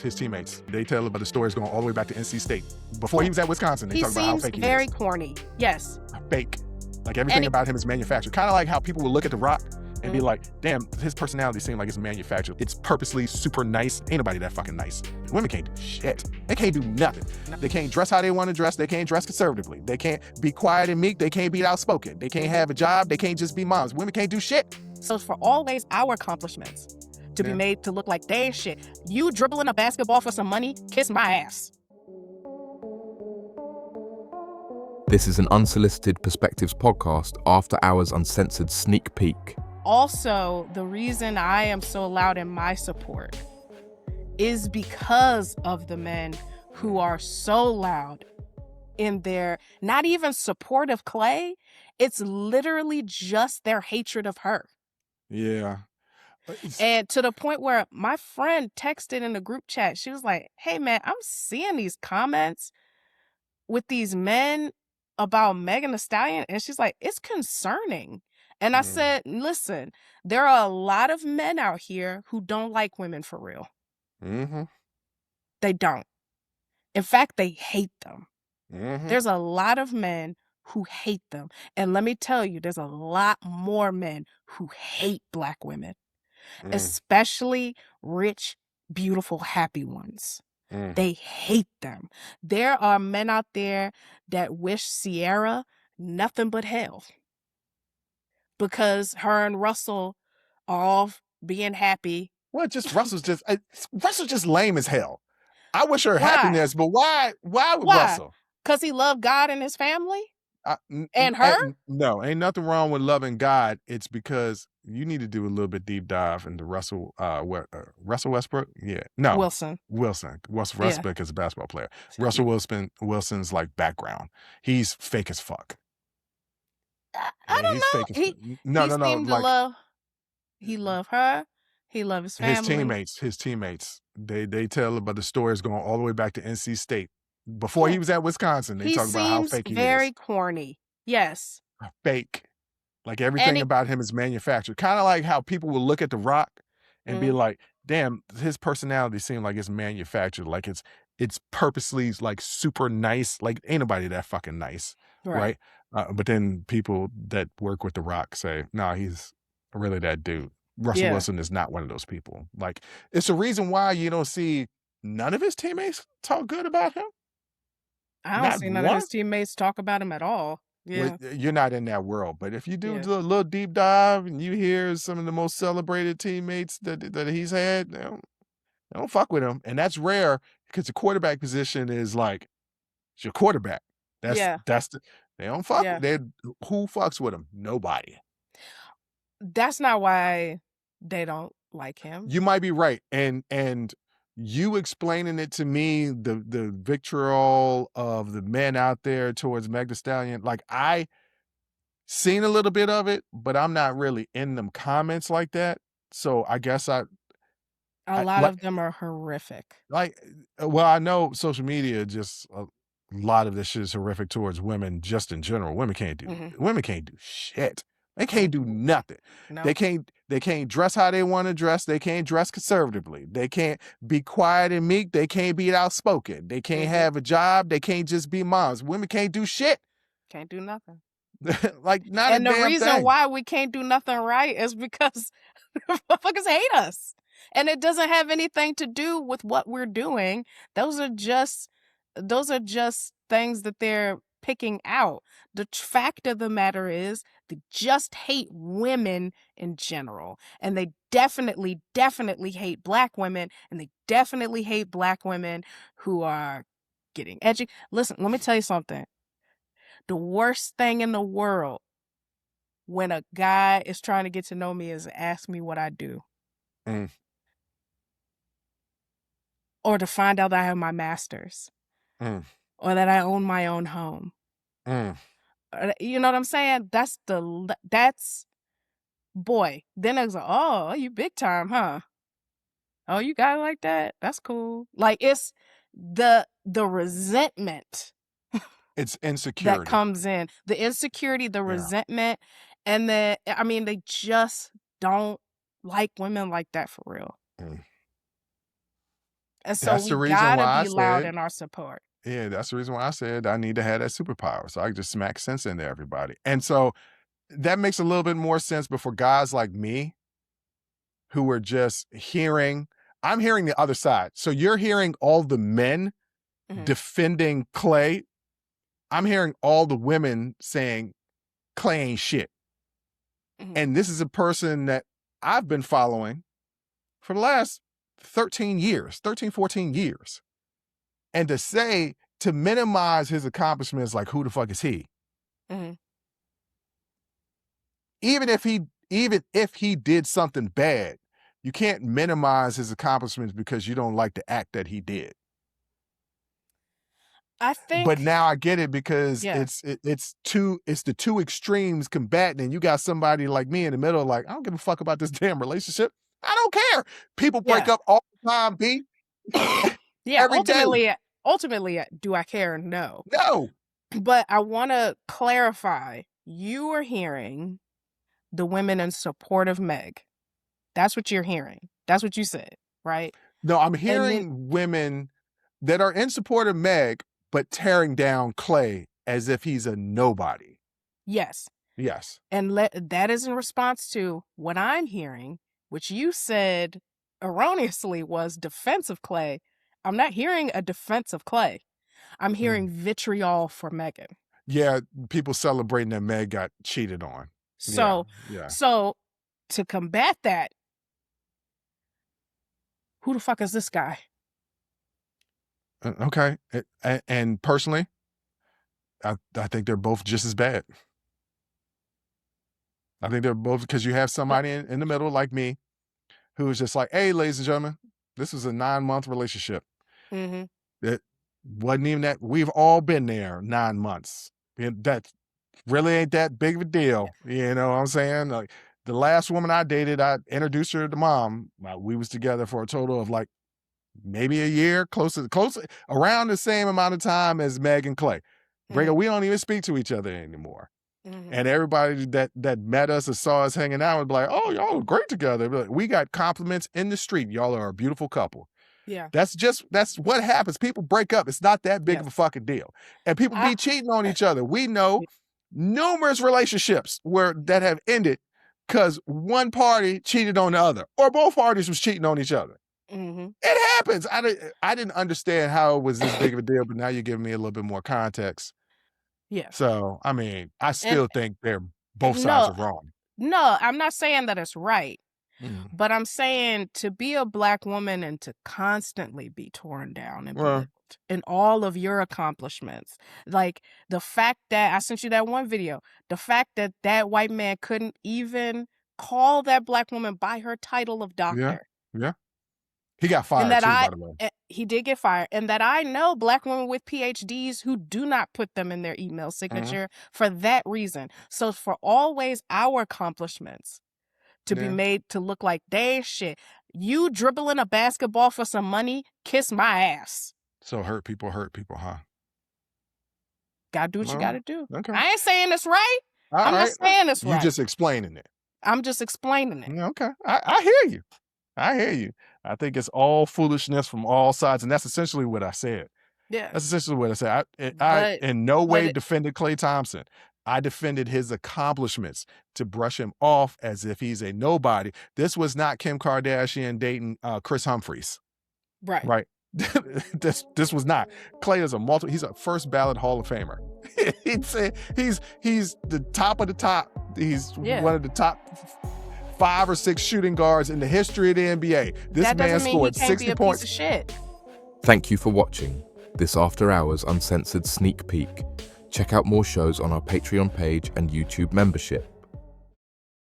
his teammates. They tell about the stories going all the way back to NC State. Before he was at Wisconsin, they He talk about how seems fake he very is. corny. Yes. Fake. Like everything about him is manufactured. Kind of like how people will look at The Rock and be like, damn, his personality seems like it's manufactured. It's purposely super nice. Ain't nobody that fucking nice. Women can't do shit. They can't do nothing. They can't dress how they want to dress. They can't dress conservatively. They can't be quiet and meek. They can't be outspoken. They can't have a job. They can't just be moms. Women can't do shit. So for always our accomplishments to be made to look like they ain't shit. You dribbling a basketball for some money, kiss my ass. This is an Unsolicited Perspectives podcast, after hours Uncensored sneak peek. Also, the reason I am so loud in my support is because of the men who are so loud in their not even support of Klay. It's literally just their hatred of her. Yeah. And to the point where my friend texted in the group chat, she was like, hey man, I'm seeing these comments with these men about Megan Thee Stallion. And she's like, it's concerning. And I said, listen, there are a lot of men out here who don't like women for real. Mm-hmm. They don't. In fact, they hate them. Mm-hmm. There's a lot of men who hate them. And let me tell you, there's a lot more men who hate Black women, especially rich, beautiful, happy ones. They hate them. There are men out there that wish Sierra nothing but hell because her and Russell are off being happy. Well, Russell's just lame as hell. I wish her Why? happiness, but why would Russell? Because he loved God and his family? And her? No, ain't nothing wrong with loving God. It's because you need to do a little bit deep dive into Russell Westbrook. Yeah, no, Wilson. Russell Westbrook is a basketball player. Russell Wilson's like background. He's fake as fuck. I don't know. He loved her. He loved his family. His teammates. They tell about the stories going all the way back to NC State. Before he was at Wisconsin, they talk about how fake he is. He seems very corny. Yes. Fake. Like everything about him is manufactured. Kind of like how people will look at The Rock and be like, damn, his personality seems like it's manufactured. Like it's purposely like super nice. Like ain't nobody that fucking nice. Right? But then people that work with The Rock say, no, he's really that dude. Russell Wilson is not one of those people. Like it's a reason why you don't see none of his teammates talk good about him. I don't see none of his teammates talk about him at all. Yeah. Well, you're not in that world, but if you do a little deep dive and you hear some of the most celebrated teammates that he's had, they don't fuck with him, and that's rare because the quarterback position is like it's your quarterback. They don't fuck. Who fucks with him? Nobody. That's not why they don't like him. You might be right, and you explaining it to me, the vitriol of the men out there towards Meg Thee Stallion, like I seen a little bit of it, but I'm not really in them comments like that. So I guess a lot of them are horrific. Like, well, I know social media just a lot of this shit is horrific towards women just in general. Women can't do shit. They can't do nothing. No. They can't dress how they want to dress. They can't dress conservatively. They can't be quiet and meek. They can't be outspoken. They can't have a job. They can't just be moms. Women can't do shit. Can't do nothing. Like not and a the damn reason thing. why we can't do nothing right is because motherfuckers hate us. And it doesn't have anything to do with what we're doing. Those are just things that they're picking out. The fact of the matter is they just hate women in general. And they definitely hate Black women. And they definitely hate Black women who are getting educated. Listen, let me tell you something. The worst thing in the world when a guy is trying to get to know me is ask me what I do. Or to find out that I have my master's. Or that I own my own home. You know what I'm saying? That's boy. Then it's like, oh, you big time, huh? Oh, you got it like that? That's cool. Like it's the resentment. It's insecurity that comes in. The insecurity, the resentment, and they just don't like women like that for real. And so That's we the reason gotta why I be loud said, in our support. yeah, that's the reason why I said I need to have that superpower. So I can just smack sense into everybody. And so that makes a little bit more sense. But for guys like me who are just I'm hearing the other side. So you're hearing all the men Mhm. defending Klay. I'm hearing all the women saying Klay ain't shit. Mhm. And this is a person that I've been following for the last 13 years, 13, 14 years. And to minimize his accomplishments, like who the fuck is he? Mhm. Even if he did something bad, you can't minimize his accomplishments because you don't like the act that he did. I But think now I get it because Yeah. it's the two extremes combating, and you got somebody like me in the middle, like, I don't give a fuck about this damn relationship. I don't care. People break Yeah. up all the time, B. Yeah, Every day. ultimately, do I care? No. No. But I wanna clarify, you are hearing the women in support of Meg. That's what you're hearing. That's what you said, right? No, I'm And then hearing women that are in support of Meg, but tearing down Klay as if he's a nobody. Yes. Yes. And that is in response to what I'm hearing, which you said erroneously was defense of Klay. I'm not hearing a defense of Klay. I'm hearing vitriol for Megan. Yeah, people celebrating that Meg got cheated on. So, Yeah. so to combat that, who the fuck is this guy? Okay. And personally, I think they're both just as bad. I think they're both, because you have somebody in the middle like me who is just like, hey, ladies and gentlemen, this was a 9-month relationship. Mm-hmm. It wasn't even that. We've all been there 9 months. That really ain't that big of a deal. You know what I'm saying? Like, the last woman I dated, I introduced her to mom. We was together for a total of like maybe a year, close around the same amount of time as Meg and Klay. Mm-hmm. We don't even speak to each other anymore. Mm-hmm. And everybody that met us or saw us hanging out would be like, oh, y'all are great together. Like, we got compliments in the street. Y'all are a beautiful couple. Yeah. That's what happens. People break up. It's not that big of a fucking deal. And people be cheating on each other. We know numerous relationships that have ended because one party cheated on the other, or both parties was cheating on each other. Mm-hmm. It happens. I didn't understand how it was this big of a deal, but now you're giving me a little bit more context. Yeah. So, I mean, I still think both sides are wrong. No, I'm not saying that it's right. Mm. But I'm saying to be a Black woman and to constantly be torn down and belittled in all of your accomplishments. Like the fact that I sent you that one video, the fact that that white man couldn't even call that Black woman by her title of doctor. Yeah. He got fired too, by the way. He did get fired. And that I know Black women with PhDs who do not put them in their email signature for that reason. So for always our accomplishments to be made to look like they ain't shit. You dribbling a basketball for some money, kiss my ass. So hurt people, huh? Gotta do what you gotta do. Okay. I ain't saying it's right. I'm not saying it's right. You just explaining it. I'm just explaining it. Okay. I hear you. I think it's all foolishness from all sides. And that's essentially what I said. Yeah. That's essentially what I said. I in no way defended Klay Thompson. I defended his accomplishments to brush him off as if he's a nobody. This was not Kim Kardashian dating Chris Humphries. Right. This was not. Klay is he's a first ballot Hall of Famer. he's the top of the top. He's one of the top 5 or 6 shooting guards in the history of the NBA. This man scored 60 points. Piece of shit. Thank you for watching this After Hours Uncensored sneak peek. Check out more shows on our Patreon page and YouTube membership.